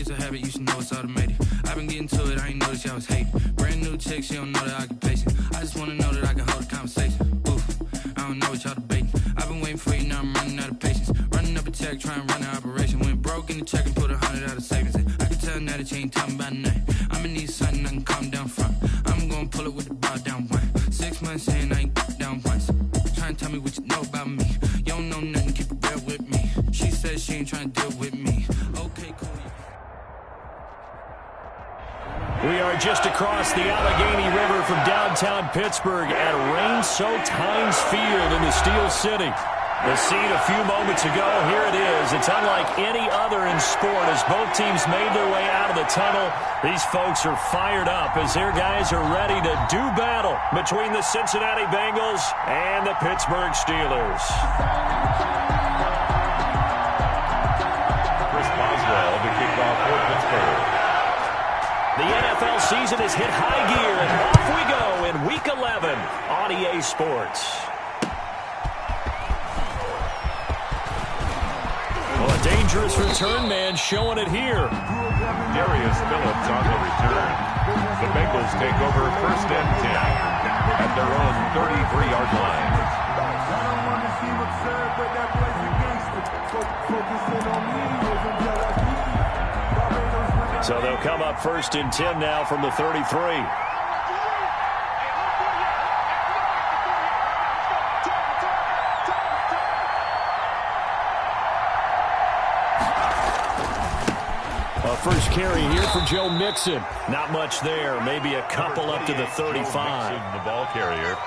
it's a habit, you should know it's automated. I've been getting to it, I ain't noticed y'all was hating. Brand new chick, she don't know that I can pace it. I just wanna know that I can hold a conversation. Oof, I don't know what y'all debating. I've been waiting for you, now I'm running out of patience. Running up a check, trying to run an operation. Went broke in the check and put 100 out of savings in. I can tell now that you ain't talking about nothing. I'ma need something I can calm down front. I'm gonna pull it with the bar down one. 6 months in, I ain't down once. Trying to tell me what you know about me. You don't know nothing, keep it real with me. She says she ain't trying to deal with me. Okay, cool. We are just across the Allegheny River from downtown Pittsburgh at rain-soaked Heinz Field in the Steel City. The scene a few moments ago, here it is. It's unlike any other in sport as both teams made their way out of the tunnel. These folks are fired up as their guys are ready to do battle between the Cincinnati Bengals and the Pittsburgh Steelers. Chris Boswell to kick off for Pittsburgh. The NFL season has hit high gear, and off we go in Week 11 on EA Sports. Well, a dangerous return man showing it here. Darius Phillips on the return. The Bengals take over 1st and 10 at their own 33-yard line. So they'll come up 1st and 10 now from the 33. A first carry here for Joe Mixon. Not much there. Maybe a couple up to the 35. The ball carrier.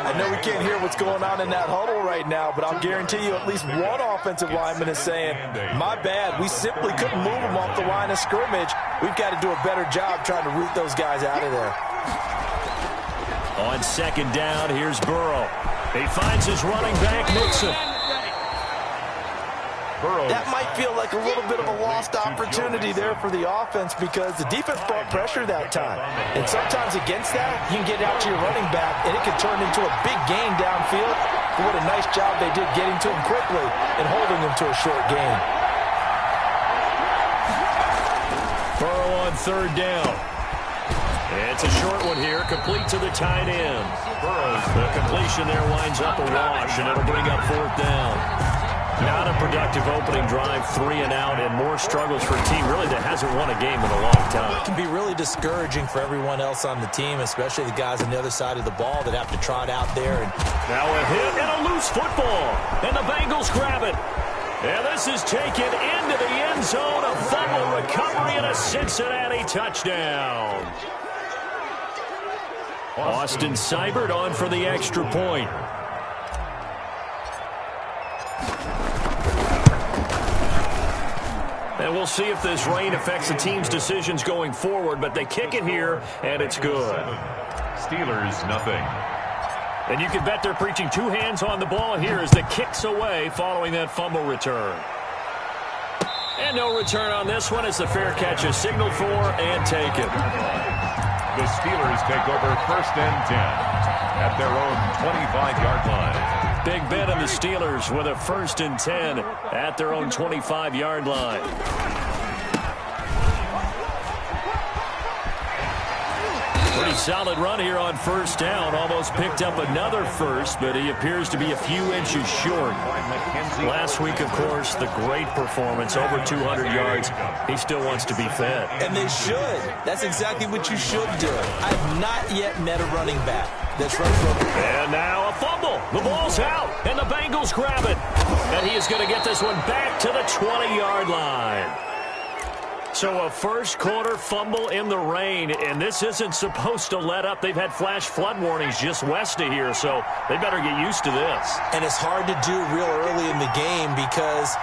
I know we can't hear what's going on in that huddle right now, but I'll guarantee you at least one offensive lineman is saying, my bad, we simply couldn't move them off the line of scrimmage. We've got to do a better job trying to root those guys out of there. On 2nd down, here's Burrow. He finds his running back, Mixon. That might feel like a little bit of a lost opportunity there for the offense because the defense brought pressure that time. And sometimes against that, you can get out to your running back, and it can turn into a big gain downfield. But what a nice job they did getting to him quickly and holding him to a short gain. Burrow on 3rd down. It's a short one here, complete to the tight end. The completion there winds up a wash, and it'll bring up 4th down. Not a productive opening drive, 3 and out, and more struggles for a team really that hasn't won a game in a long time. It can be really discouraging for everyone else on the team, especially the guys on the other side of the ball that have to trot out there. And now a hit and a loose football, and the Bengals grab it. And this is taken into the end zone, a fumble recovery and a Cincinnati touchdown. Austin Seibert on for the extra point. And we'll see if this rain affects the team's decisions going forward, but they kick it here, and it's good. Steelers, nothing. And you can bet they're preaching 2 hands on the ball here as the kick's away following that fumble return. And no return on this one as the fair catch is signaled for and taken. The Steelers take over 1st and 10 at their own 25-yard line. Big Ben and the Steelers with a 1st and 10 at their own 25-yard line. Pretty solid run here on 1st down. Almost picked up another first, but he appears to be a few inches short. Last week, of course, the great performance, over 200 yards. He still wants to be fed. And they should. That's exactly what you should do. I've not yet met a running back that's run for. And now a fumble. The ball's out, and the Bengals grab it. And he is going to get this one back to the 20-yard line. So a first-quarter fumble in the rain, and this isn't supposed to let up. They've had flash flood warnings just west of here, so they better get used to this. And it's hard to do real early in the game because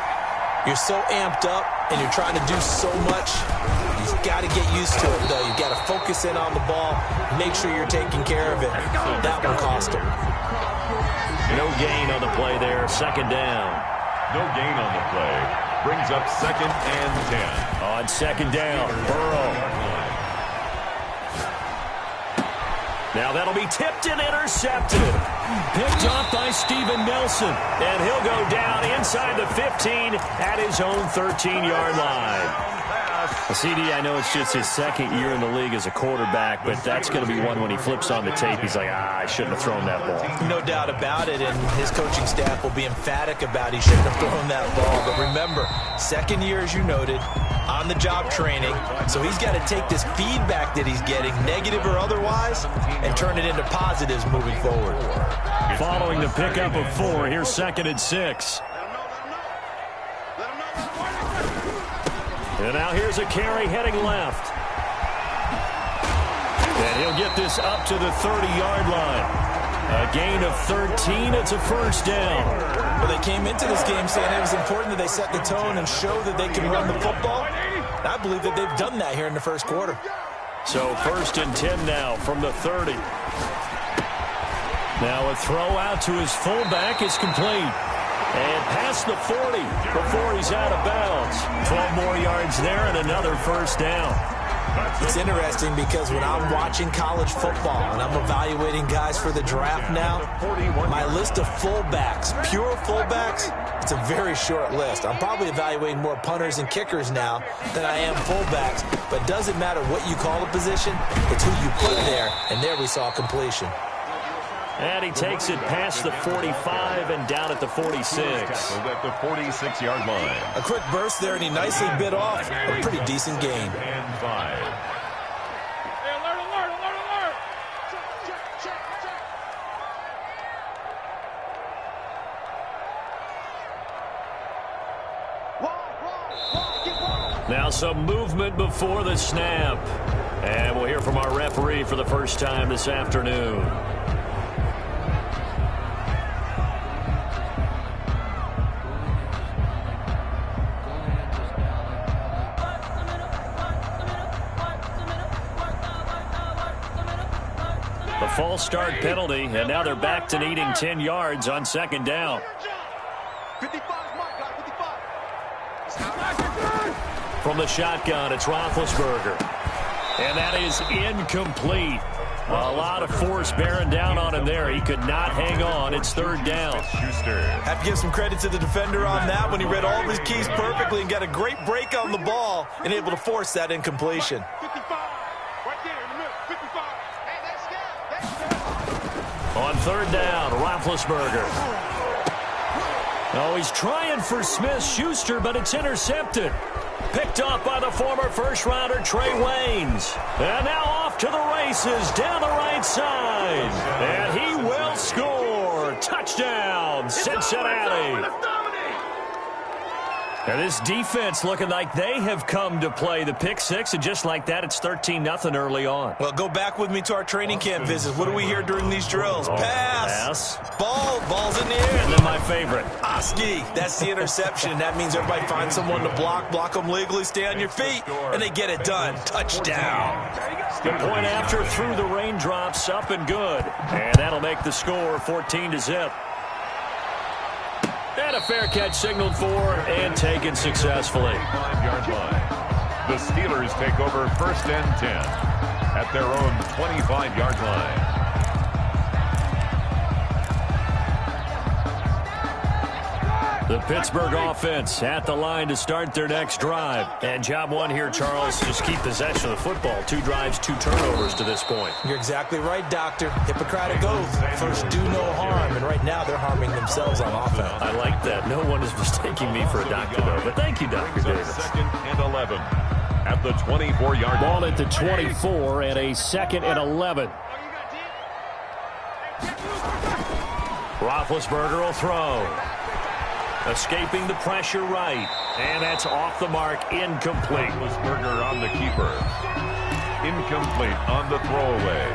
you're so amped up and you're trying to do so much. You've got to get used to it, though. You've got to focus in on the ball, make sure you're taking care of it. That will cost them. No gain on the play there, 2nd down. No gain on the play. Brings up 2nd and 10. On 2nd down, Burrow. Now that'll be tipped and intercepted. Picked off by Steven Nelson. And he'll go down inside the 15 at his own 13-yard line. CD, I know it's just his second year in the league as a quarterback, but that's going to be one when he flips on the tape, he's like, I shouldn't have thrown that ball. No doubt about it, and his coaching staff will be emphatic about he shouldn't have thrown that ball. But remember, second year, as you noted, on-the-job training, so he's got to take this feedback that he's getting, negative or otherwise, and turn it into positives moving forward. Following the pickup of 4, here's 2nd and 6. And now here's a carry heading left. And he'll get this up to the 30-yard line. A gain of 13. It's a first down. Well, they came into this game saying it was important that they set the tone and show that they can run the football. And I believe that they've done that here in the first quarter. So 1st and 10 now from the 30. Now a throw out to his fullback is complete. And past the 40 before he's out of bounds. 12 more yards there and another first down. It's interesting because when I'm watching college football and I'm evaluating guys for the draft now, my list of fullbacks, pure fullbacks, it's a very short list. I'm probably evaluating more punters and kickers now than I am fullbacks, but it doesn't matter what you call a position, it's who you put there, and there we saw completion. And he takes it past the 45 and down at the 46. At the 46-yard line. A quick burst there, and he nicely bit off a pretty decent gain. And 5. Now some movement before the snap. And we'll hear from our referee for the first time this afternoon. The false start penalty, and now they're back to needing 10 yards on 2nd down. From the shotgun, it's Roethlisberger. And that is incomplete. A lot of force bearing down on him there. He could not hang on. It's 3rd down. Have to give some credit to the defender on that when he read all of his keys perfectly and got a great break on the ball and able to force that incompletion. On 3rd down, Roethlisberger. Oh, he's trying for Smith-Schuster, but it's intercepted. Picked off by the former first-rounder Trey Waynes. And now off to the races down the right side. And he will score. Touchdown, Cincinnati. And this defense looking like they have come to play. The pick 6, and just like that, it's 13-0 early on. Well, go back with me to our training camp visits. What do we hear during these drills? Pass. Ball's in the air. And then my favorite. Oski. That's the interception. That means everybody finds someone to block them legally, stay on your feet, and they get it done. Touchdown. The point after through the raindrops, up and good. And that'll make the score 14-0. And a fair catch signaled for and taken successfully. 5-yard line. The Steelers take over 1st and 10 at their own 25-yard line. The Pittsburgh offense at the line to start their next drive. And job one here, Charles, just keep possession of the football. 2 drives, 2 turnovers to this point. You're exactly right, Doctor. Hippocratic oath. First, do no harm. And right now, they're harming themselves on offense. I like that. No one is mistaking me for a doctor, though. But thank you, Dr. Davis. 2nd and 11 at the 24-yard line. Ball at the 24 and a 2nd and 11. Roethlisberger will throw. Escaping the pressure right. And that's off the mark. Incomplete. Roethlisberger on the keeper. Incomplete on the throwaway.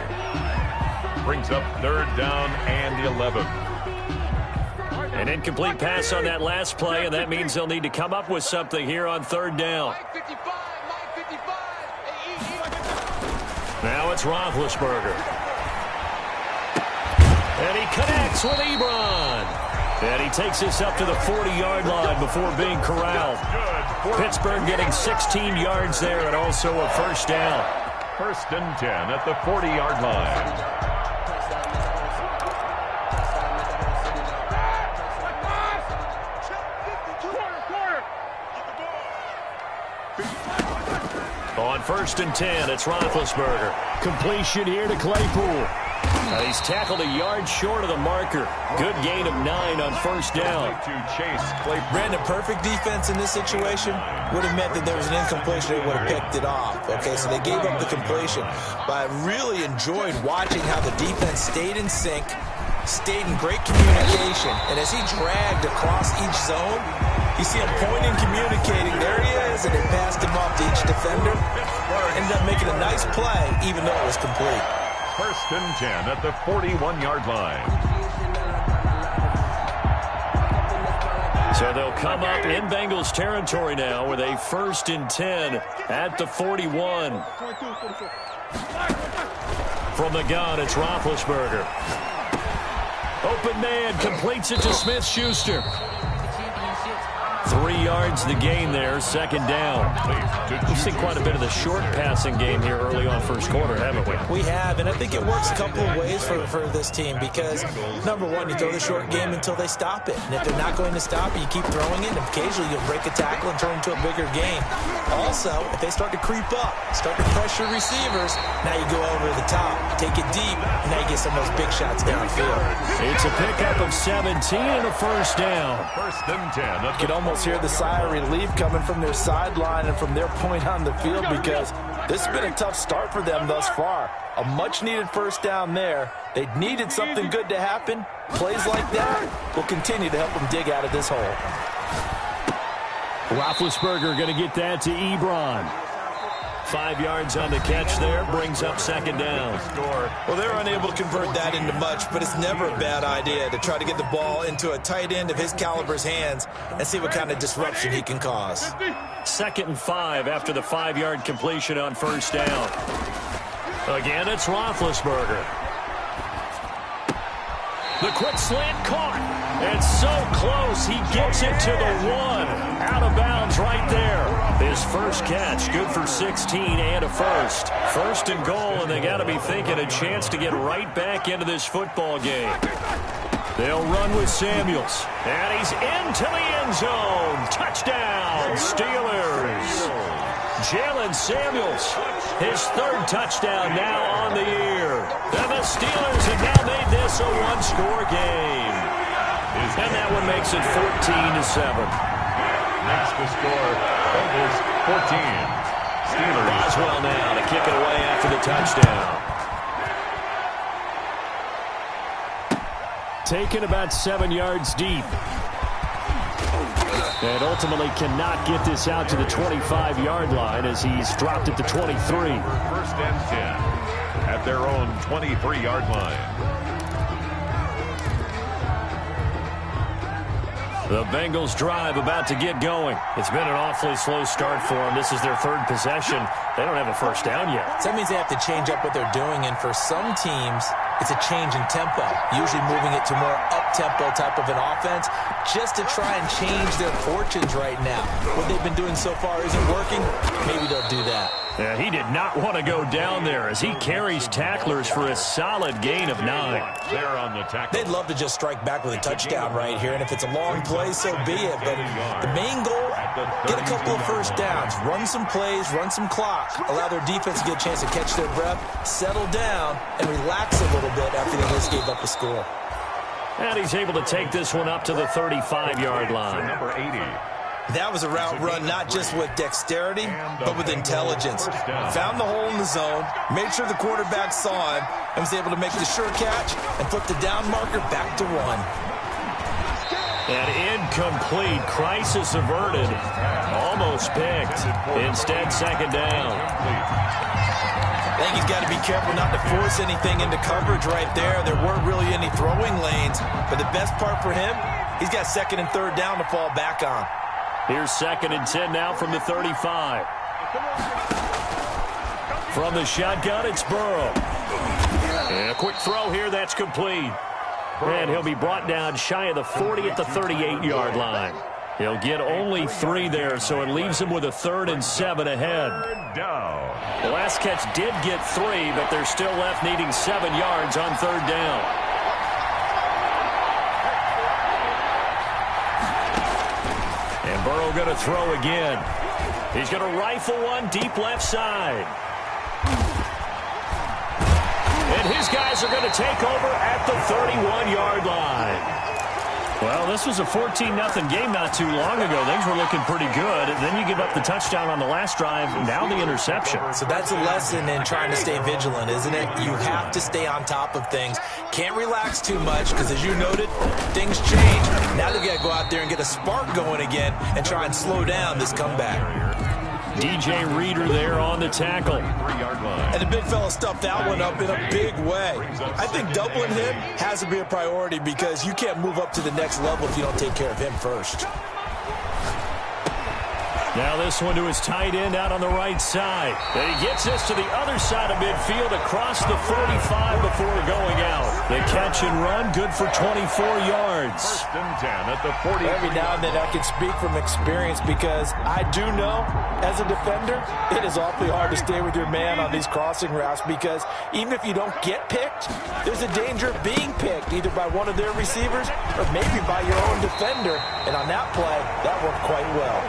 Brings up 3rd down and 11. An incomplete pass on that last play, and that means they'll need to come up with something here on 3rd down. Now it's Roethlisberger. And he connects with Ebron. And he takes this up to the 40-yard line before being corralled. Pittsburgh getting 16 yards there and also a first down. 1st and 10 at the 40-yard line. On 1st and 10, it's Roethlisberger. Completion here to Claypool. He's tackled a yard short of the marker. Good gain of 9 on 1st down. Brandon, perfect defense in this situation would have meant that there was an incompletion. They would have picked it off. Okay, so they gave up the completion. But I really enjoyed watching how the defense stayed in sync, stayed in great communication. And as he dragged across each zone, you see him pointing, communicating. There he is, and they passed him off to each defender. Ended up making a nice play, even though it was complete. 1st and 10 at the 41-yard line. So they'll come up in Bengals territory now with a 1st and 10 at the 41. From the gun, it's Roethlisberger. Open man, completes it to Smith-Schuster. 3 yards the gain there, 2nd down. We've seen quite a bit of the short passing game here early on 1st quarter, haven't we? We have, and I think it works a couple of ways for this team because, number one, you throw the short game until they stop it. And if they're not going to stop it, you keep throwing it, and occasionally you'll break a tackle and turn it into a bigger game. Also, if they start to creep up, start to pressure receivers, now you go over the top, take it deep, and now you get some of those big shots downfield. It's a pickup of 17 and a 1st down. 1st and 10. You can almost hear the sigh of relief coming from their sideline and from their point on the field because this has been a tough start for them thus far. A much-needed 1st down there. They needed something good to happen. Plays like that will continue to help them dig out of this hole. Roethlisberger going to get that to Ebron. 5 yards on the catch there, brings up 2nd down. Well, they're unable to convert that into much, but it's never a bad idea to try to get the ball into a tight end of his caliber's hands and see what kind of disruption he can cause. 2nd and 5 after the 5-yard completion on 1st down. Again, it's Roethlisberger. The quick slant caught. It's so close. He gets it to the 1. Out of bounds right there. His first catch, good for 16 and a 1st. 1st and goal, and they got to be thinking a chance to get right back into this football game. They'll run with Samuels. And he's into the end zone. Touchdown, Steelers. Jalen Samuels, his 3rd touchdown now on the year. And the Steelers have now made this a 1-score game. And that one makes it 14-7. Next to score, Bengals 14. Steelers. Boswell now to kick it away after the touchdown. Taken about 7 yards deep. And ultimately cannot get this out to the 25-yard line as he's dropped it to 23. 1st and 10 at their own 23-yard line. The Bengals drive about to get going. It's been an awfully slow start for them. This is their 3rd possession. They don't have a 1st down yet. So that means they have to change up what they're doing, and for some teams, it's a change in tempo, usually moving it to more up-tempo type of an offense just to try and change their fortunes right now. What they've been doing so far isn't working. Maybe they'll do that. Yeah, he did not want to go down there as he carries tacklers for a solid gain of 9. They're on the tackle. They'd love to just strike back with a touchdown right here, and if it's a long play, so be it. But the main goal, get a couple of 1st downs, run some plays, run some clock, allow their defense to get a chance to catch their breath, settle down, and relax a little bit after they just gave up a score. And he's able to take this one up to the 35-yard line. Number 80. That was a route run not just with dexterity, but with intelligence. Found the hole in the zone, made sure the quarterback saw him, and was able to make the sure catch and flip the down marker back to 1. And incomplete. Crisis averted. Almost picked. Instead, 2nd down. I think he's got to be careful not to force anything into coverage right there. There weren't really any throwing lanes, but the best part for him, he's got 2nd and 3rd down to fall back on. Here's 2nd and 10 now from the 35. From the shotgun, it's Burrow. And a quick throw here, that's complete. And he'll be brought down shy of the 40 at the 38-yard line. He'll get only 3 there, so it leaves him with a 3rd and 7 ahead. The last catch did get 3, but they're still left needing 7 yards on 3rd down. going to throw again. He's going to rifle one deep left side. And his guys are going to take over at the 31-yard line. Well, this was a 14-0 game not too long ago. Things were looking pretty good. And then you give up the touchdown on the last drive, now the interception. So that's a lesson in trying to stay vigilant, isn't it? You have to stay on top of things. Can't relax too much because, as you noted, things change. Now they've got to go out there and get a spark going again and try and slow down this comeback. DJ Reader there on the tackle. And the big fella stuffed that one up in a big way. I think doubling him has to be a priority because you can't move up to the next level if you don't take care of him first. Now this one to his tight end out on the right side. And he gets this to the other side of midfield across the 45 before going out. The catch and run, good for 24 yards. First and 10 at the 40. Every now and then I can speak from experience because I do know, as a defender, it is awfully hard to stay with your man on these crossing routes because even if you don't get picked, there's a danger of being picked either by one of their receivers or maybe by your own defender. And on that play, that worked quite well.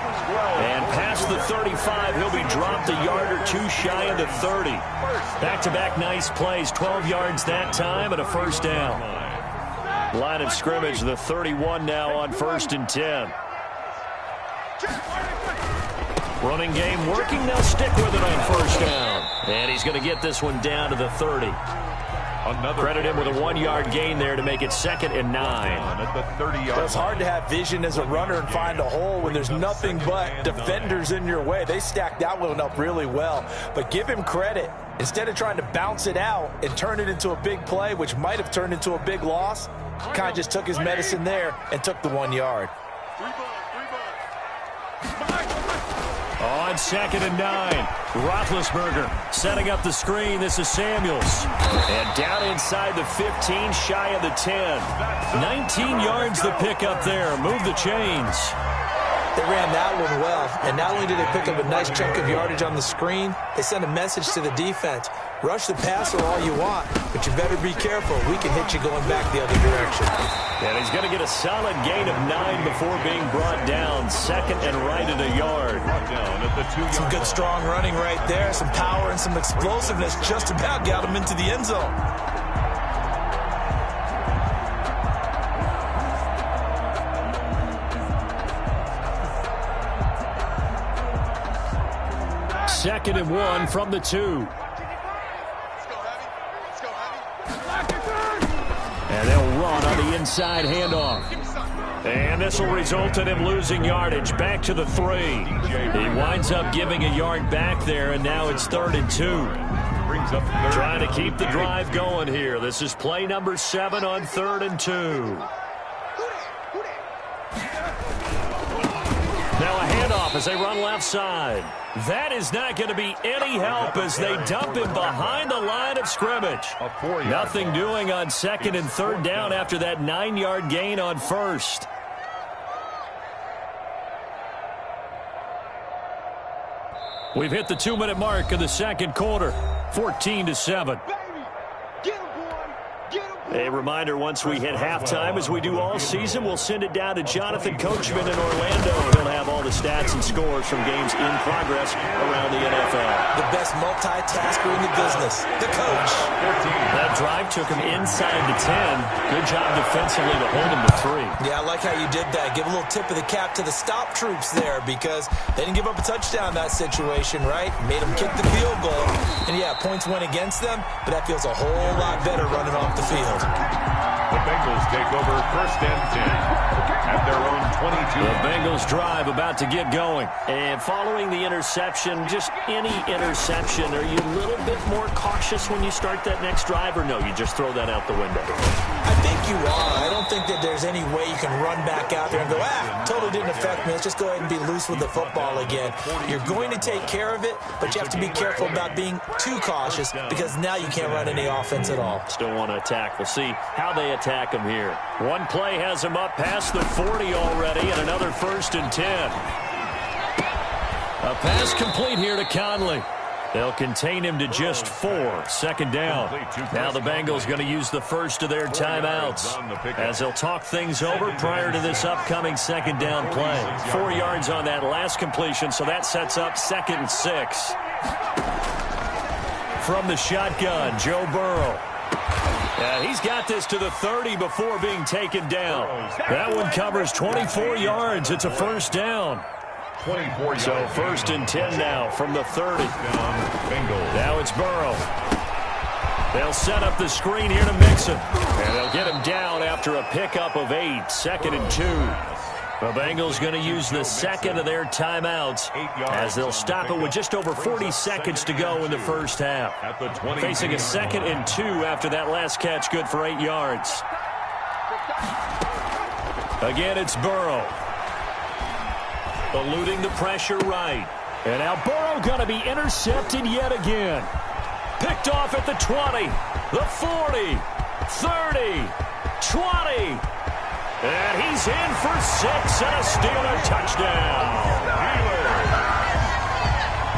And past the 35, he'll be dropped a yard or two shy of the 30. Back-to-back nice plays, 12 yards that time and a first down. Line of scrimmage, the 31 now on 1st and 10. Running game working, they'll stick with it on first down. And he's going to get this one down to the 30. Credit him with a 1-yard gain there to make it 2nd and 9. At the 30-yard It's hard to have vision as a runner and find a hole when there's nothing but defenders in your way. They stacked that one up really well. But give him credit. Instead of trying to bounce it out and turn it into a big play, which might have turned into a big loss, kind of just took his medicine there and took the 1 yard. On 2nd and 9, Roethlisberger setting up the screen. This is Samuels. And down inside the 15, shy of the 10. 19 yards the pickup there. Move the chains. They ran that one well, and not only did they pick up a nice chunk of yardage on the screen, they sent a message to the defense. Rush the passer all you want, but you better be careful. We can hit you going back the other direction. And he's going to get a solid gain of 9 before being brought down. 2nd and right at a yard. Some good strong running right there, some power and some explosiveness just about got him into the end zone. Second and 1 from the 2. And they'll run on the inside handoff. And this will result in him losing yardage back to the 3. He winds up giving a yard back there, and now it's 3rd and 2. Trying to keep the drive going here. This is play number 7 on 3rd and 2. Now a handoff as they run left side. That is not going to be any help as they dump him behind the line of scrimmage. Nothing doing on 2nd and 3rd down after that 9-yard gain on 1st. We've hit the 2-minute mark of the 2nd quarter. 14-7. A reminder, once we hit halftime, as we do all season, we'll send it down to Jonathan Coachman in Orlando. He'll have all the stats and scores from games in progress around the NFL. The best multitasker in the business, the coach. That drive took him inside the 10. Good job defensively to hold him to 3. Yeah, I like how you did that. Give a little tip of the cap to the stop troops there because they didn't give up a touchdown in that situation, right? Made them kick the field goal. And, yeah, points went against them, but that feels a whole lot better running off the field. The Bengals take over 1st and 10 at their own 22. The Bengals drive about to get going. And following the interception, just any interception, are you a little bit more cautious when you start that next drive, or no, you just throw that out the window? I think you are. I don't think that there's any way you can run back out there and go, totally didn't affect me. Let's just go ahead and be loose with the football again. You're going to take care of it, but you have to be careful about being too cautious because now you can't run any offense at all. Still want to attack. We'll see how they attack him here. One play has him up past the 40 already, and another 1st and 10. A pass complete here to Conley. They'll contain him to just 4. Second down. Now the Bengals going to use the first of their timeouts as they'll talk things over prior to this upcoming second down play. 4 yards on that last completion, so that sets up 2nd and 6. From the shotgun, Joe Burrow. He's got this to the 30 before being taken down. That one covers 24 yards. It's a first down. So 1st and 10 now from the 30. Now it's Burrow. They'll set up the screen here to Mixon. And they'll get him down after a pickup of 8. 2nd and 2. The Bengals going to use the second of their timeouts as they'll stop it with just over 40 seconds to go in the first half. Facing a 2nd and 2 after that last catch, good for 8 yards. Again, it's Burrow. Eluding the pressure right. And now Burrow going to be intercepted yet again. Picked off at the 20, the 40, 30, 20. And he's in for 6 and a Steeler touchdown.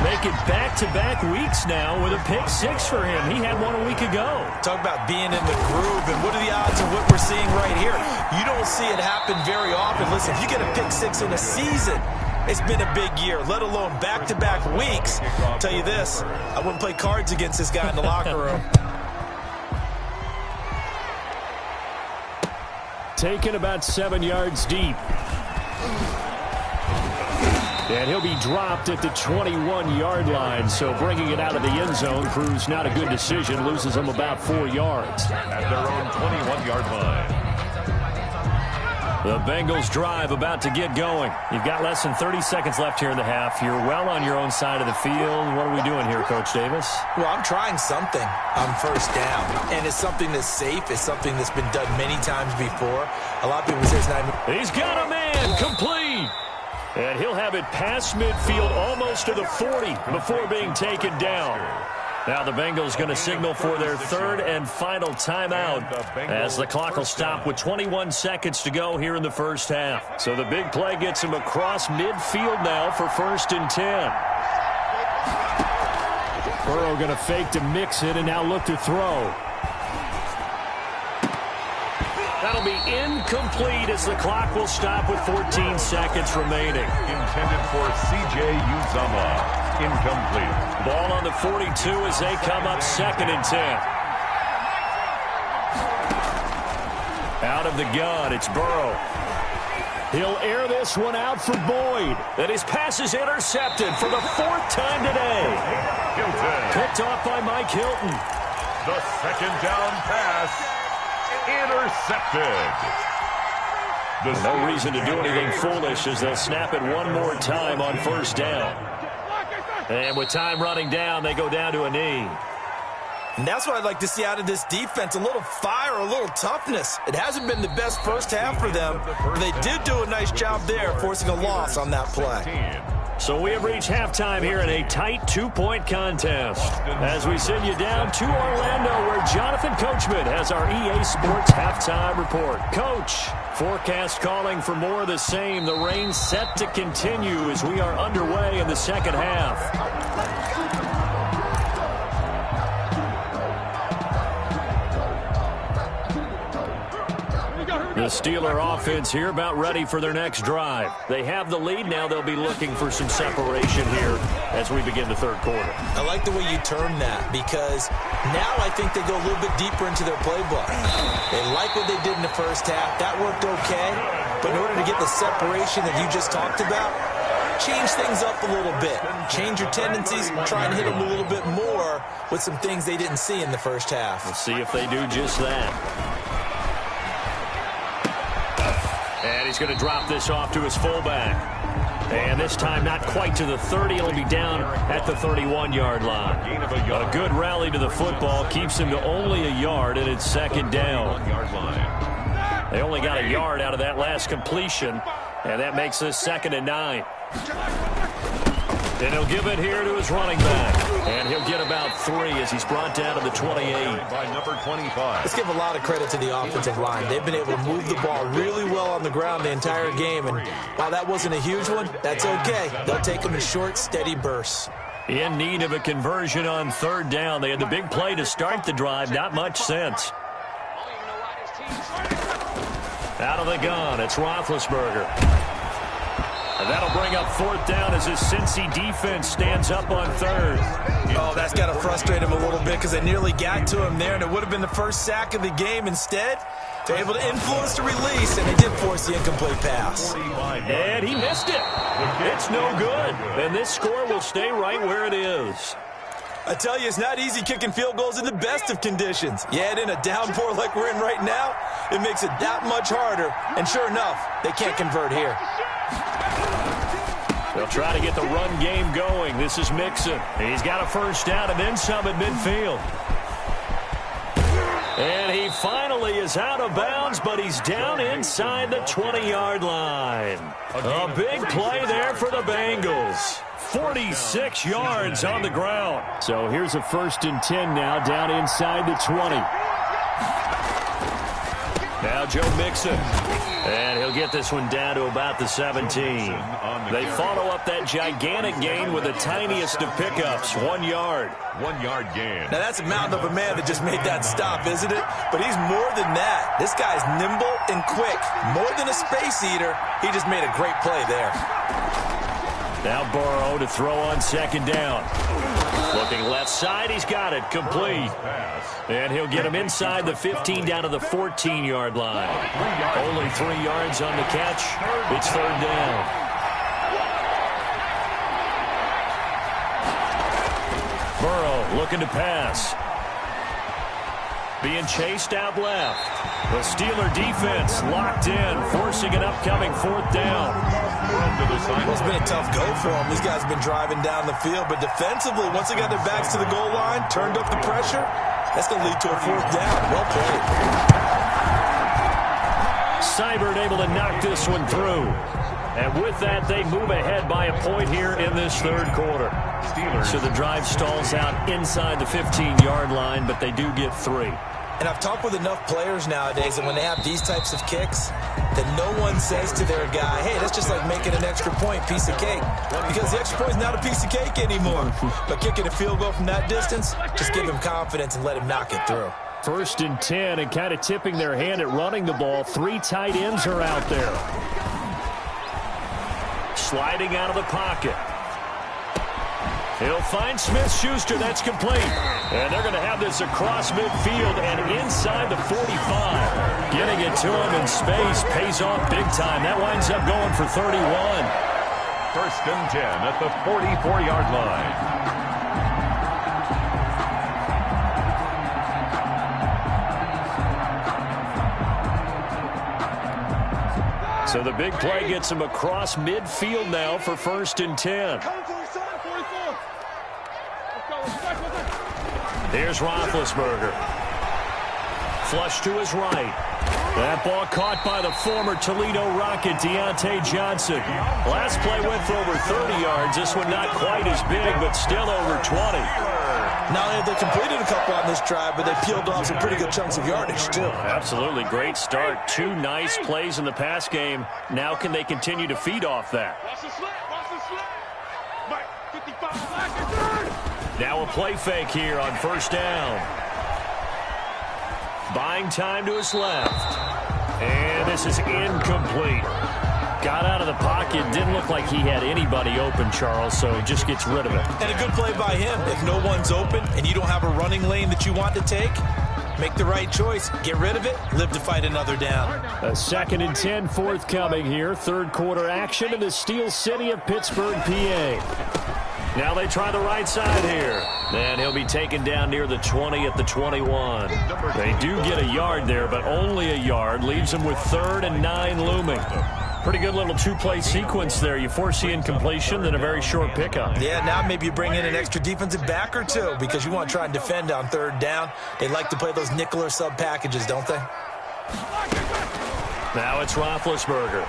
Make it back-to-back weeks now with a pick 6 for him. He had one a week ago. Talk about being in the groove, and what are the odds of what we're seeing right here? You don't see it happen very often. Listen, if you get a pick 6 in a season, it's been a big year, let alone back-to-back weeks. I'll tell you this, I wouldn't play cards against this guy in the locker room. Taken about 7 yards deep. And he'll be dropped at the 21-yard line, so bringing it out of the end zone proves not a good decision, loses him about 4 yards. At their own 21-yard line. The Bengals drive about to get going. You've got less than 30 seconds left here in the half. You're well on your own side of the field. What are we doing here, Coach Davis? Well, I'm trying something on first down, and it's something that's safe. It's something that's been done many times before. A lot of people say it's not even... He's got a man, complete. And he'll have it past midfield almost to the 40 before being taken down. Now the Bengals going to signal for their 3rd and final timeout as the clock will stop with 21 seconds to go here in the first half. So the big play gets him across midfield now for 1st and 10. Burrow going to fake to mix it and now look to throw. That'll be incomplete as the clock will stop with 14 seconds remaining. Intended for C.J. Uzomah. Incomplete. Ball on the 42 as they come up 2nd and 10. Out of the gun, it's Burrow. He'll air this one out for Boyd. And his pass is intercepted for the 4th time today. Hilton. Picked off by Mike Hilton. The 2nd down pass. Intercepted. No reason to do anything foolish as they'll snap it one more time on 1st down. And with time running down, they go down to a knee. And that's what I'd like to see out of this defense, a little fire, a little toughness. It hasn't been the best first half for them, but they did do a nice job there, forcing a loss on that play. So we have reached halftime here in a tight 2-point contest as we send you down to Orlando where Jonathan Coachman has our EA Sports halftime report. Coach, forecast calling for more of the same. The rain set to continue as we are underway in the second half. The Steeler offense here about ready for their next drive. They have the lead now. They'll be looking for some separation here as we begin the 3rd quarter. I like the way you term that because now I think they go a little bit deeper into their playbook. They like what they did in the first half. That worked okay. But in order to get the separation that you just talked about, change things up a little bit. Change your tendencies. Try and hit them a little bit more with some things they didn't see in the first half. We'll see if they do just that. And he's going to drop this off to his fullback. And this time not quite to the 30. It'll be down at the 31-yard line. A good rally to the football keeps him to only a yard, and it's 2nd down. They only got a yard out of that last completion, and that makes this 2nd and 9. And he'll give it here to his running back. And he'll get about 3 as he's brought down to the 28. By number 25. Let's give a lot of credit to the offensive line. They've been able to move the ball really well on the ground the entire game. And while that wasn't a huge one, that's okay. They'll take them in short, steady bursts. In need of a conversion on third down. They had the big play to start the drive. Not much sense. Out of the gun, it's Roethlisberger. And that'll bring up fourth down as his Cincy defense stands up on third. Oh, that's got to frustrate him a little bit because they nearly got to him there, and it would have been the first sack of the game. Instead, they're able to influence the release, and they did force the incomplete pass. And he missed it. It's no good. And this score will stay right where it is. I tell you, it's not easy kicking field goals in the best of conditions. You add in a downpour like we're in right now, it makes it that much harder. And sure enough, they can't convert here. They'll try to get the run game going. This is Mixon. He's got a first down and then some at midfield. And he finally is out of bounds, but he's down inside the 20-yard line. A big play there for the Bengals. 46 yards on the ground. So here's a 1st and 10 now, down inside the 20. Now Joe Mixon. And he'll get this one down to about the 17. They follow up that gigantic gain with the tiniest of pickups, 1 yard. 1 yard gain. Now that's a mountain of a man that just made that stop, isn't it? But he's more than that. This guy's nimble and quick. More than a space eater. He just made a great play there. Now Burrow to throw on second down. Looking left side, he's got it, complete. And he'll get him inside the 15 down to the 14-yard line. Only 3 yards on the catch. It's third down. Burrow looking to pass. Being chased out left. The Steeler defense locked in, forcing an upcoming fourth down. Well, it's been a tough go for them. These guys have been driving down the field, but defensively, once they got their backs to the goal line, turned up the pressure, that's going to lead to a fourth down. Well played. Seibert able to knock this one through. And with that, they move ahead by a point here in this third quarter. So the drive stalls out inside the 15-yard line, but they do get 3. And I've talked with enough players nowadays that when they have these types of kicks, that no one says to their guy, hey, that's just like making an extra point, piece of cake. Because the extra point is not a piece of cake anymore. But kicking a field goal from that distance, just give him confidence and let him knock it through. 1st and 10, and kind of tipping their hand at running the ball. 3 tight ends are out there. Sliding out of the pocket. He'll find Smith-Schuster. That's complete. And they're going to have this across midfield and inside the 45. Getting it to him in space pays off big time. That winds up going for 31. 1st and 10 at the 44-yard line. So the big play gets him across midfield now for 1st and 10. Here's Roethlisberger. Flush to his right. That ball caught by the former Toledo Rocket, Deontay Johnson. Last play went for over 30 yards. This one not quite as big, but still over 20. Not only have they completed a couple on this drive, but they peeled off some pretty good chunks of yardage, too. Absolutely. Great start. 2 nice plays in the pass game. Now can they continue to feed off that? Now a play fake here on 1st down. Buying time to his left. And this is incomplete. Got out of the pocket. Didn't look like he had anybody open, Charles, so he just gets rid of it. And a good play by him. If no one's open and you don't have a running lane that you want to take, make the right choice. Get rid of it. Live to fight another down. A 2nd and 10 forthcoming here. Third quarter action in the Steel City of Pittsburgh, PA. Now they try the right side here. And he'll be taken down near the 20 at the 21. They do get a yard there, but only a yard. Leaves them with 3rd and 9 looming. Pretty good little 2-play sequence there. You force the incompletion, then a very short pickup. Yeah, now maybe you bring in an extra defensive back or 2 because you want to try and defend on 3rd down. They like to play those nickel or sub packages, don't they? Now it's Roethlisberger.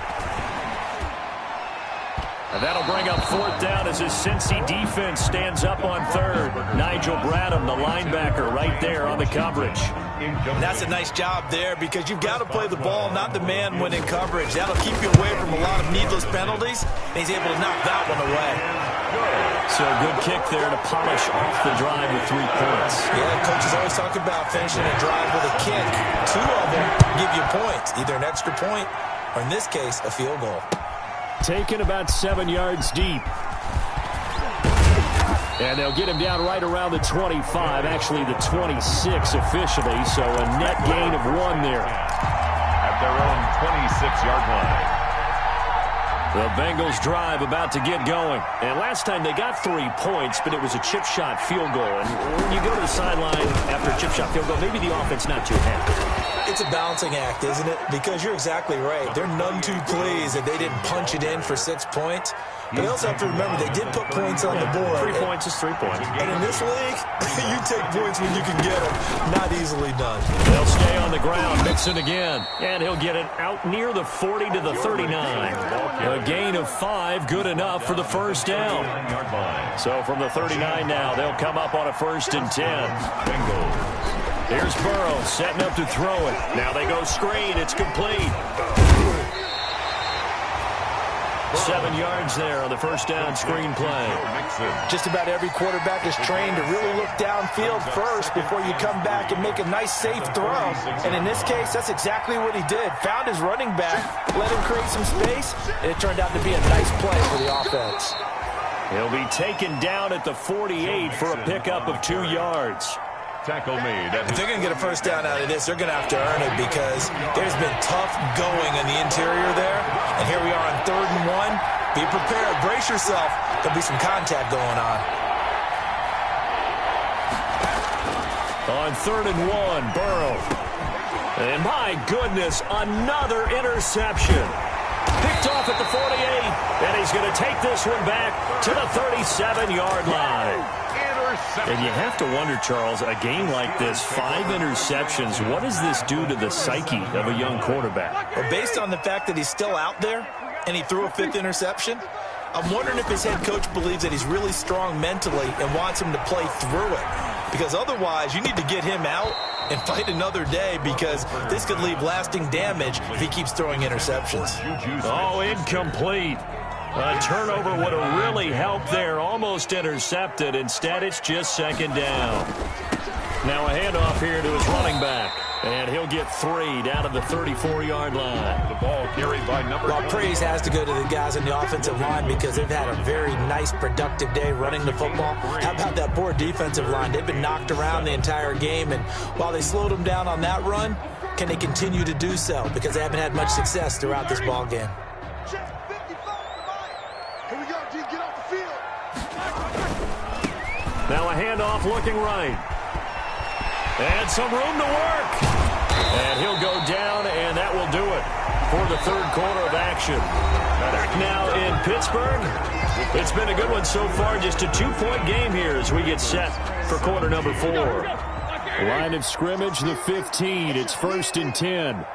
And that'll bring up 4th down as his Cincy defense stands up on 3rd. Nigel Bradham, the linebacker, right there on the coverage. And that's a nice job there because you've got to play the ball, not the man when in coverage. That'll keep you away from a lot of needless penalties, and he's able to knock that one away. So a good kick there to polish off the drive with 3 points. Yeah, coaches always talk about finishing a drive with a kick. 2 of them give you points, either an extra point or, in this case, a field goal. Taken about 7 yards deep. And they'll get him down right around the 25, actually the 26 officially, so a net gain of 1 there. At their own 26-yard line. The Bengals drive about to get going. And last time they got 3 points, but it was a chip shot field goal. And when you go to the sideline after a chip shot field goal, maybe the offense not too happy. It's a balancing act, isn't it? Because you're exactly right. They're none too pleased that they didn't punch it in for 6 points. But they also have to remember they did put points on the board. 3 points is 3 points. And in this league, you take points when you can get them. Not easily done. They'll stay on the ground. Mixon again. And he'll get it out near the 40 to the 39. A gain of 5, good enough for the first down. So from the 39 now, they'll come up on a 1st and 10. Bengals. Here's Burrow setting up to throw it. Now they go screen. It's complete. 7 yards there on the first down screen play. Just about every quarterback is trained to really look downfield first before you come back and make a nice, safe throw. And in this case, that's exactly what he did. Found his running back, let him create some space, and it turned out to be a nice play for the offense. He'll be taken down at the 48 for a pickup of 2 yards. Tackle made. If they're going to get a first down out of this, they're going to have to earn it because there's been tough going in the interior there. And here we are on 3rd and 1. Be prepared. Brace yourself. There'll be some contact going on. On 3rd and 1, Burrow. And my goodness, another interception. Picked off at the 48. And he's going to take this one back to the 37-yard line. And you have to wonder, Charles, a game like this, 5 interceptions, what does this do to the psyche of a young quarterback? Well, based on the fact that he's still out there and he threw a 5th interception, I'm wondering if his head coach believes that he's really strong mentally and wants him to play through it. Because otherwise, you need to get him out and fight another day because this could leave lasting damage if he keeps throwing interceptions. Oh, incomplete. A turnover would have really helped there. Almost intercepted. Instead, it's just 2nd down. Now a handoff here to his running back. And he'll get 3 down to the 34-yard line. The ball carried by number 9. Well, praise has to go to the guys in the offensive line because they've had a very nice, productive day running the football. How about that poor defensive line? They've been knocked around the entire game. And while they slowed them down on that run, can they continue to do so? Because they haven't had much success throughout this ball game. Now a handoff looking right. And some room to work. And he'll go down, and that will do it for the 3rd quarter of action. Back now in Pittsburgh. It's been a good one so far. Just a 2-point game here as we get set for quarter number 4. Line of scrimmage, the 15. It's 1st and 10.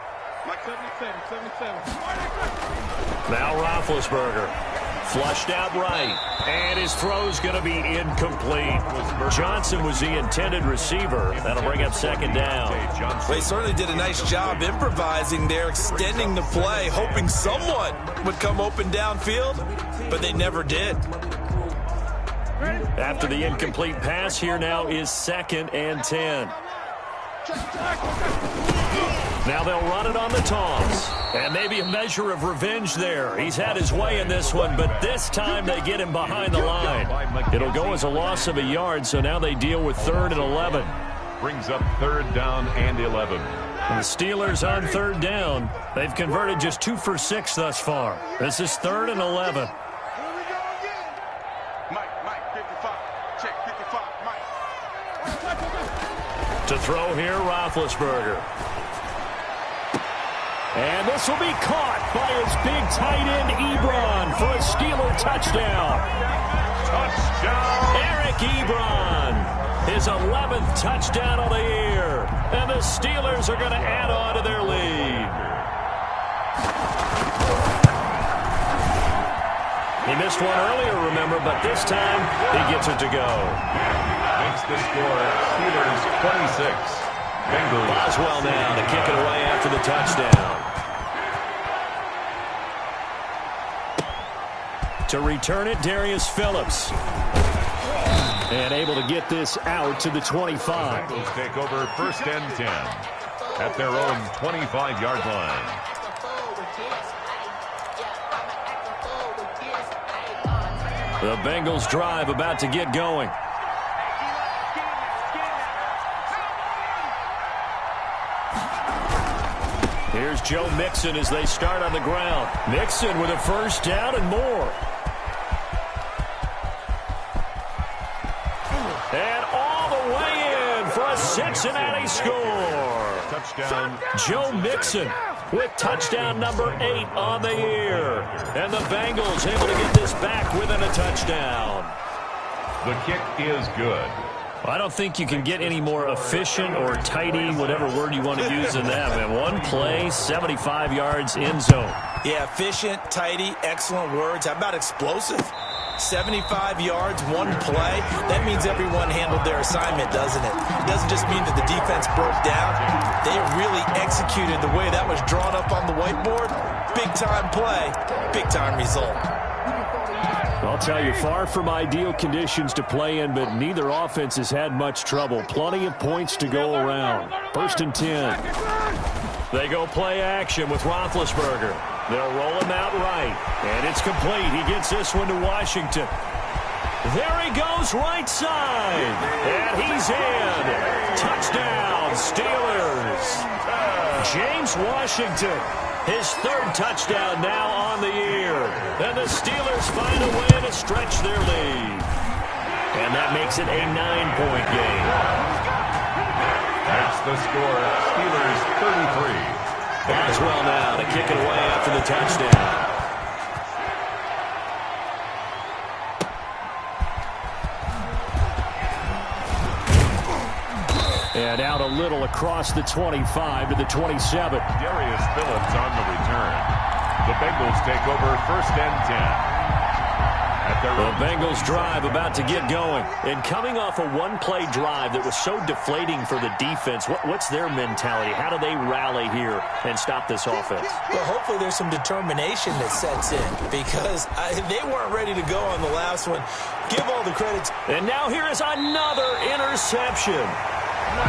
Now Roethlisberger. Flushed out right. And his throw's going to be incomplete. Johnson was the intended receiver. That'll bring up 2nd down. They certainly did a nice job improvising there, extending the play, hoping someone would come open downfield, but they never did. After the incomplete pass, here now is 2nd and 10. Now they'll run it on the toss. And maybe a measure of revenge there. He's had his way in this one, but this time they get him behind the line. It'll go as a loss of a yard, so now they deal with 3rd and 11. Brings up 3rd down and 11. And the Steelers on 3rd down. They've converted just 2 for 6 thus far. This is 3rd and 11. To throw here, Roethlisberger. And this will be caught by his big tight end, Ebron, for a Steeler touchdown. Touchdown! Eric Ebron, his 11th touchdown of the year. And the Steelers are going to add on to their lead. He missed one earlier, remember, but this time he gets it to go. Makes the score Steelers 26. Bengals. Boswell now to kick it away after the touchdown. To return it, Darius Phillips. And able to get this out to the 25. Bengals take over 1st and 10 at their own 25-yard line. The Bengals drive about to get going. Here's Joe Mixon as they start on the ground. Mixon with a first down and more. And all the way in for a Cincinnati score. Touchdown. Joe Mixon with touchdown number 8 on the year. And the Bengals able to get this back within a touchdown. The kick is good. I don't think you can get any more efficient or tidy, whatever word you want to use in that, man. One play, 75 yards in zone. Yeah, efficient, tidy, excellent words. How about explosive? 75 yards, one play. That means everyone handled their assignment, doesn't it? It doesn't just mean that the defense broke down. They really executed the way that was drawn up on the whiteboard. Big-time play, big-time result. I'll tell you, far from ideal conditions to play in, but neither offense has had much trouble. Plenty of points to go around. 1st and 10. They go play action with Roethlisberger. They'll roll him out right, and it's complete. He gets this one to Washington. There he goes, right side, and he's in. Touchdown, Steelers. James Washington, his 3rd touchdown now on the year. And the Steelers find a way to stretch their lead. And that makes it a 9-point game. That's the score. Steelers 33. Boswell now to kick it away after the touchdown. And out a little across the 25 to the 27. Darius Phillips on the return. The Bengals take over 1st and 10. The Bengals drive about to get going. And coming off a one-play drive that was so deflating for the defense, what's their mentality? How do they rally here and stop this offense? Well, hopefully there's some determination that sets in because they weren't ready to go on the last one. Give all the credit. And now here is another interception.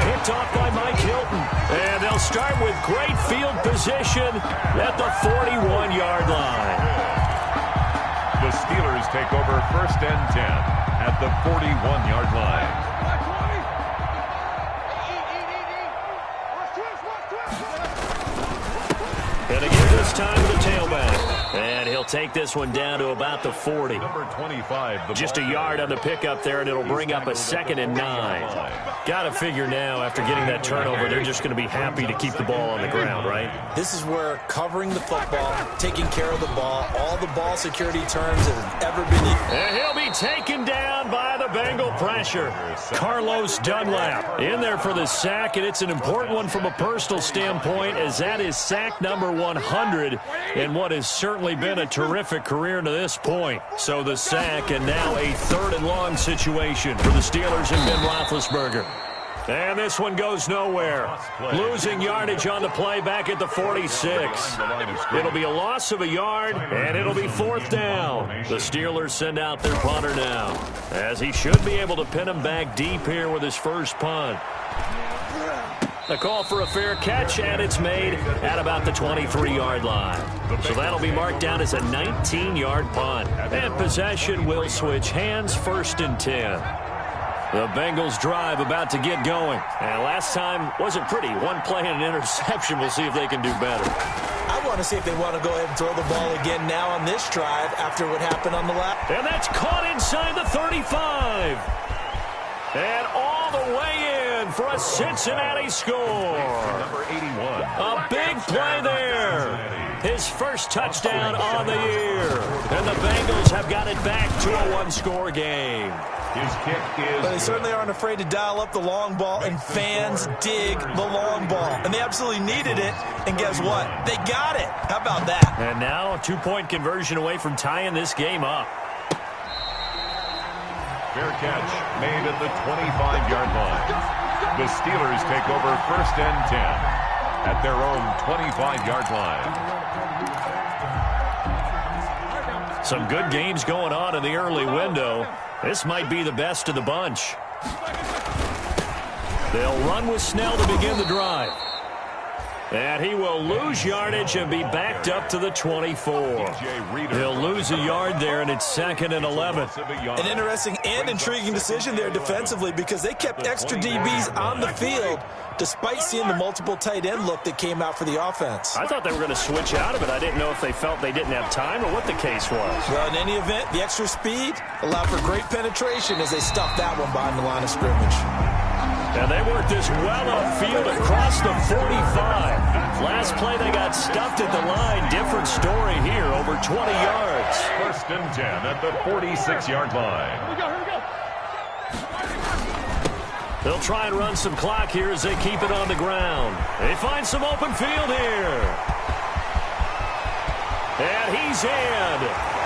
Picked off by Mike Hilton. And they'll start with great field position at the 41-yard line. The Steelers take over 1st and 10 at the 41-yard line. And again this time to the tailback. And he'll take this one down to about the 40. Number 25. Just a yard on the pickup there, and it'll bring up a 2nd and 9. Got to figure now, after getting that turnover, they're just going to be happy to keep the ball on the ground, right? This is where covering the football, taking care of the ball, all the ball security terms have ever been used. And he'll be taken down by the Bengal pressure. Carlos Dunlap in there for the sack, and it's an important one from a personal standpoint, as that is sack number 100 in what has certainly been a terrific career to this point. So the sack, and now a 3rd and long situation for the Steelers and Ben Roethlisberger. And this one goes nowhere. Losing yardage on the play back at the 46. It'll be a loss of a yard, and it'll be 4th down. The Steelers send out their punter now, as he should be able to pin him back deep here with his first punt. A call for a fair catch, and it's made at about the 23-yard line. So that'll be marked down as a 19-yard punt. And possession will switch hands, 1st and 10. The Bengals drive about to get going. And last time wasn't pretty. One play and an interception. We'll see if they can do better. I want to see if they want to go ahead and throw the ball again now on this drive after what happened on the last. And that's caught inside the 35. And all the way in for a Cincinnati score. Number 81. A big play there. His first touchdown on the year. And the Bengals have got it back to a one-score game. His kick is But they certainly aren't afraid to dial up the long ball, and fans dig the long ball. And they absolutely needed it, and guess what? They got it. How about that? And now a two-point conversion away from tying this game up. fair catch made at the 25-yard line. The Steelers take over 1st and 10 at their own 25-yard line. Some good games going on in the early window. This might be the best of the bunch. They'll run with Snell to begin the drive. And he will lose yardage and be backed up to the 24. He'll lose a yard there, and it's 2nd and 11. An interesting and intriguing decision there defensively because they kept extra DBs on the field despite seeing the multiple tight end look that came out for the offense. I thought they were going to switch out of it. I didn't know if they felt they didn't have time or what the case was. Well, in any event, the extra speed allowed for great penetration as they stuffed that one behind the line of scrimmage. And they worked this well upfield across the 45. Last play, they got stuffed at the line. Different story here, over 20 yards. 1st and 10 at the 46-yard line. They'll try and run some clock here as they keep it on the ground. They find some open field here. And he's in.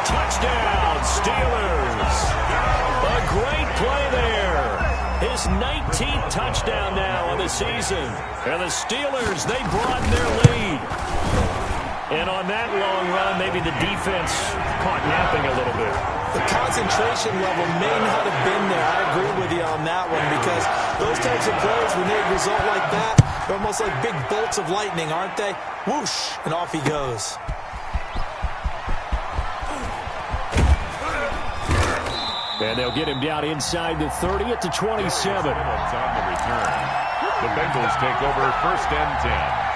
Touchdown, Steelers. A great play there. His 19th touchdown now on the season. And the Steelers, they broaden their lead. And on that long run, maybe the defense caught napping a little bit. The concentration level may not have been there. I agree with you on that one because those types of plays, when they result like that, they're almost like big bolts of lightning, aren't they? Whoosh, and off he goes. And they'll get him down inside the 30 at the 27. On the return. The Bengals take over 1st and 10.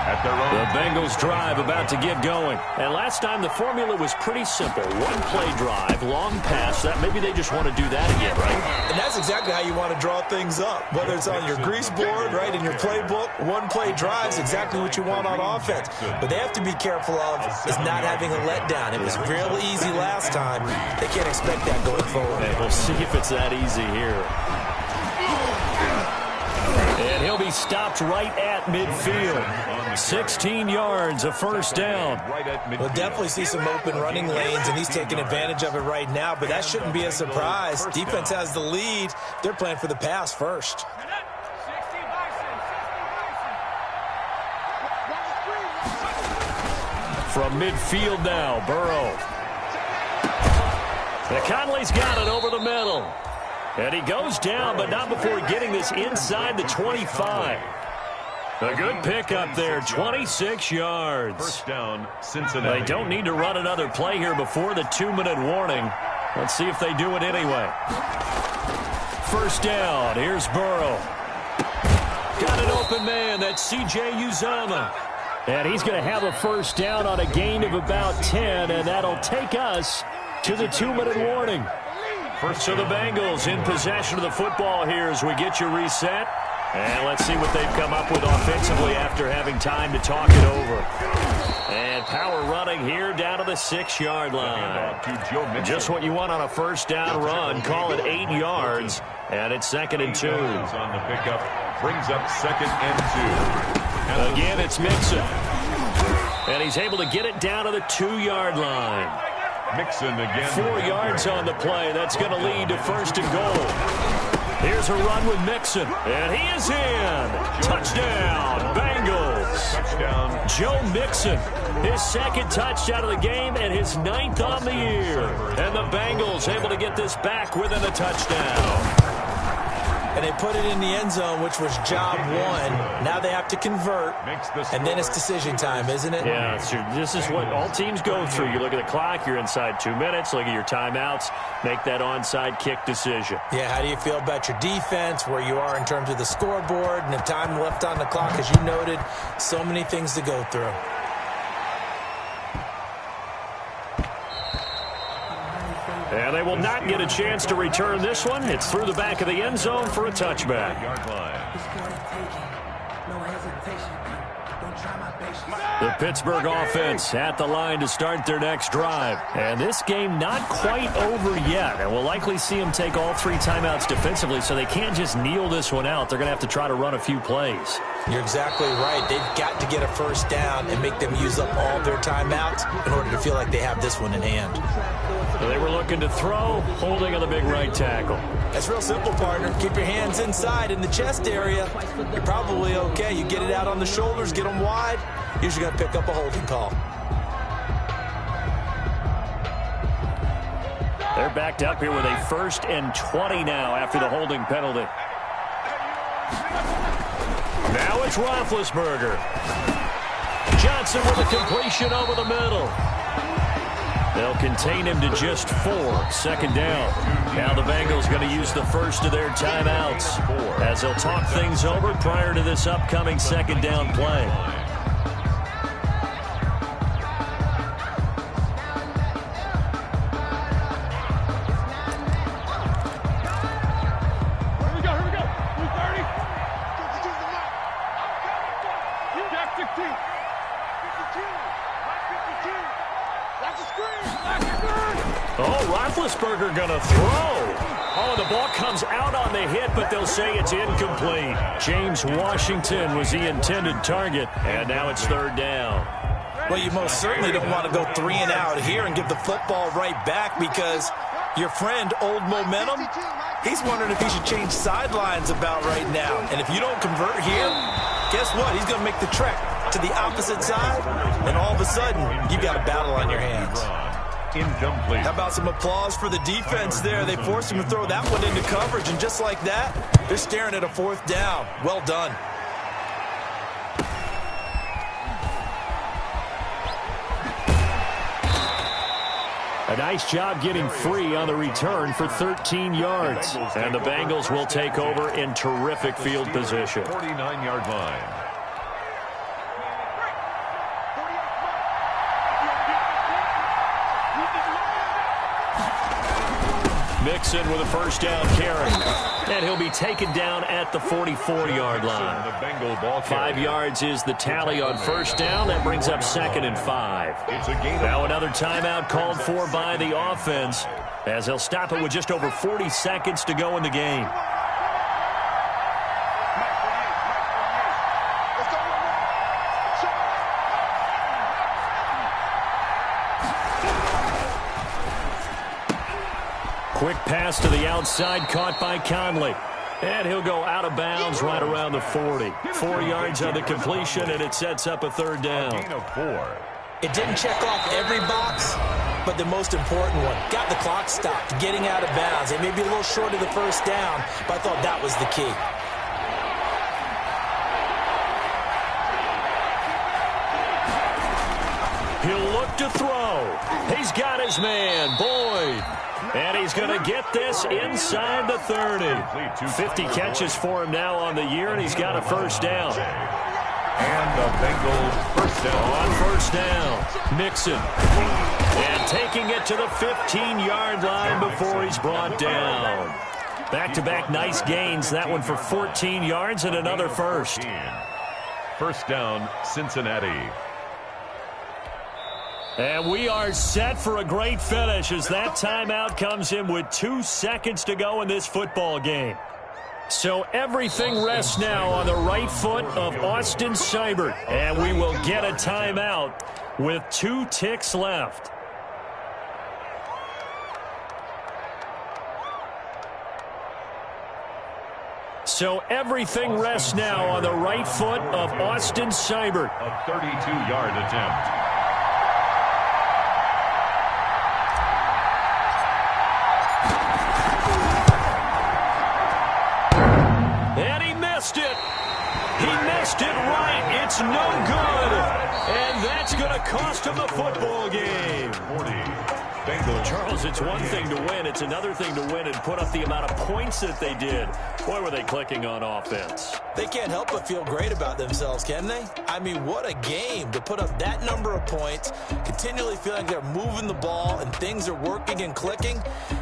At their own. The Bengals drive about to get going. And last time the formula was pretty simple. One play drive, long pass. That maybe they just want to do that again, right? And that's exactly how you want to draw things up. Whether it's on your grease board, right, in your playbook, one play drive is exactly what you want on offense. But they have to be careful of is not having a letdown. It was real easy last time. They can't expect that going forward. And we'll see if it's that easy here. And he'll be stopped right at midfield. 16 yards, a 1st down. We'll definitely see some open running lanes, and he's taking advantage of it right now, but that shouldn't be a surprise. Defense has the lead. They're playing for the pass first. From midfield now, Burrow. And Conley's got it over the middle. And he goes down, but not before getting this inside the 25. A good pickup there, 26 yards. 1st down, Cincinnati. They don't need to run another play here before the 2-minute warning. Let's see if they do it anyway. 1st down, here's Burrow. Got an open man, that's C.J. Uzomah. And he's going to have a 1st down on a gain of about 10, and that'll take us to the 2-minute warning. So the Bengals in possession of the football here as we get you reset. And let's see what they've come up with offensively after having time to talk it over. And power running here down to the 6-yard line. Just what you want on a 1st down run. Call it 8 yards. And it's 2nd and 2. On the pickup brings up 2nd and 2. Again, it's Mixon. And he's able to get it down to the 2-yard line. Mixon again. 4 yards on the play. That's going to lead to 1st and goal. Here's a run with Mixon. And he is in. Touchdown, Bengals. Touchdown. Joe Mixon. His 2nd touchdown of the game and his 9th on the year. And the Bengals able to get this back within a touchdown. And they put it in the end zone, which was job one. Now they have to convert, and then it's decision time, isn't it? Yeah, this is what all teams go through. You look at the clock, you're inside 2 minutes, look at your timeouts, make that onside kick decision. Yeah, how do you feel about your defense, where you are in terms of the scoreboard, and the time left on the clock, as you noted, so many things to go through. And they will not get a chance to return this one. It's through the back of the end zone for a touchback. The Pittsburgh offense at the line to start their next drive. And this game not quite over yet. And we'll likely see them take all 3 timeouts defensively, so they can't just kneel this one out. They're going to have to try to run a few plays. You're exactly right. They've got to get a 1st down and make them use up all their timeouts in order to feel like they have this one in hand. So they were looking to throw, holding on the big right tackle. That's real simple, partner. Keep your hands inside in the chest area. You're probably okay. You get it out on the shoulders, get them wide. Usually going to pick up a holding call. They're backed up here with a 1st and 20 now after the holding penalty. Now it's Roethlisberger. Johnson with a completion over the middle. They'll contain him to just 4. 2nd down. Now the Bengals going to use the first of their timeouts as they'll talk things over prior to this upcoming 2nd down play. Roethlisberger going to throw. Oh, the ball comes out on the hit, but they'll say it's incomplete. James Washington was the intended target, and now it's 3rd down. Well, you most certainly don't want to go 3 and out here and give the football right back because your friend, Old Momentum, he's wondering if he should change sidelines about right now. And if you don't convert here, guess what? He's going to make the trek to the opposite side, and all of a sudden, you've got a battle on your hands. Incomplete. How about some applause for the defense there? They forced him to throw that one into coverage, and just like that, they're staring at a 4th down. Well done. A nice job getting free on the return for 13 yards. And the Bengals will take over in terrific field position. 49-yard line. Mixon with a 1st down carry. And he'll be taken down at the 44-yard line. 5 yards is the tally on 1st down. That brings up 2nd and 5. Now another timeout called for by the offense as they'll stop it with just over 40 seconds to go in the game. Quick pass to the outside, caught by Conley. And he'll go out of bounds right around the 40. 4 yards on the completion, and it sets up a 3rd down. It didn't check off every box, but the most important one. Got the clock stopped, getting out of bounds. It may be a little short of the 1st down, but I thought that was the key. He'll look to throw. He's got his man, Boyd. And he's going to get this inside the 30. 50 catches for him now on the year, and he's got a 1st down. And the Bengals 1st down. On 1st down, Mixon. And taking it to the 15-yard line before he's brought down. Back-to-back nice gains. That one for 14 yards and another 1st. 1st down, Cincinnati. And we are set for a great finish as that timeout comes in with 2 seconds to go in this football game. So everything rests now on the right foot of Austin Seibert. And we will get a timeout with 2 ticks left. So everything rests now on the right foot of Austin Seibert. A 32-yard attempt. It right. It's no good. And that's going to cost him the football game. 40. Bengals. Charles, it's one thing to win. It's another thing to win and put up the amount of points that they did. Boy, were they clicking on offense. They can't help but feel great about themselves, can they? I mean, what a game to put up that number of points, continually feeling they're moving the ball and things are working and clicking.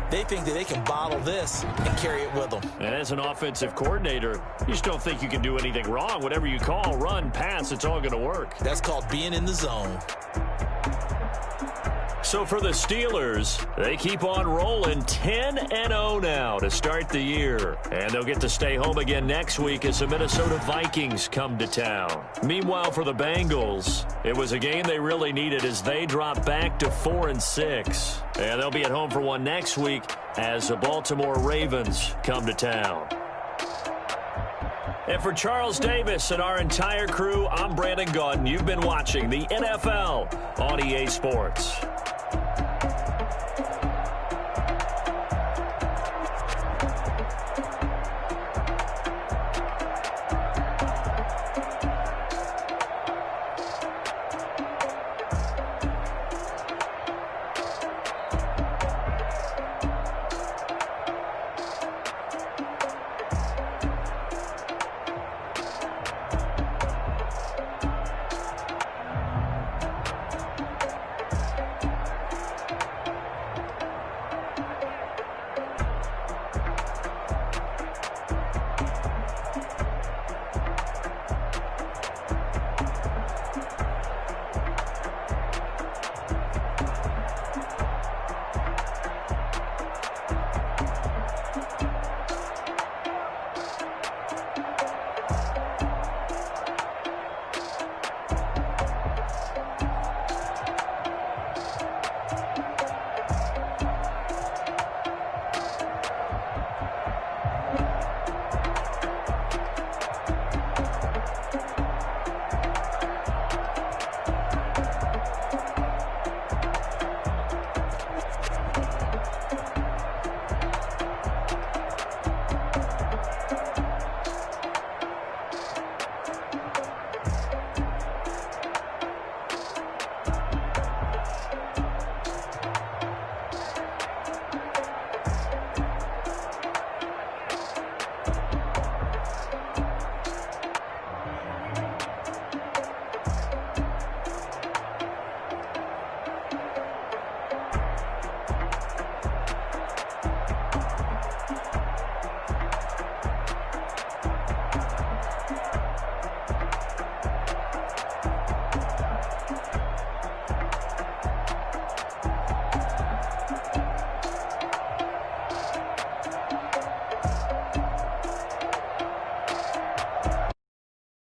They think that they can bottle this and carry it with them. And as an offensive coordinator, you just don't think you can do anything wrong. Whatever you call, run, pass, it's all going to work. That's called being in the zone. So for the Steelers, they keep on rolling 10-0 now to start the year. And they'll get to stay home again next week as the Minnesota Vikings come to town. Meanwhile, for the Bengals, it was a game they really needed as they drop back to 4-6. And they'll be at home for one next week as the Baltimore Ravens come to town. And for Charles Davis and our entire crew, I'm Brandon Gaudin. You've been watching the NFL on EA Sports.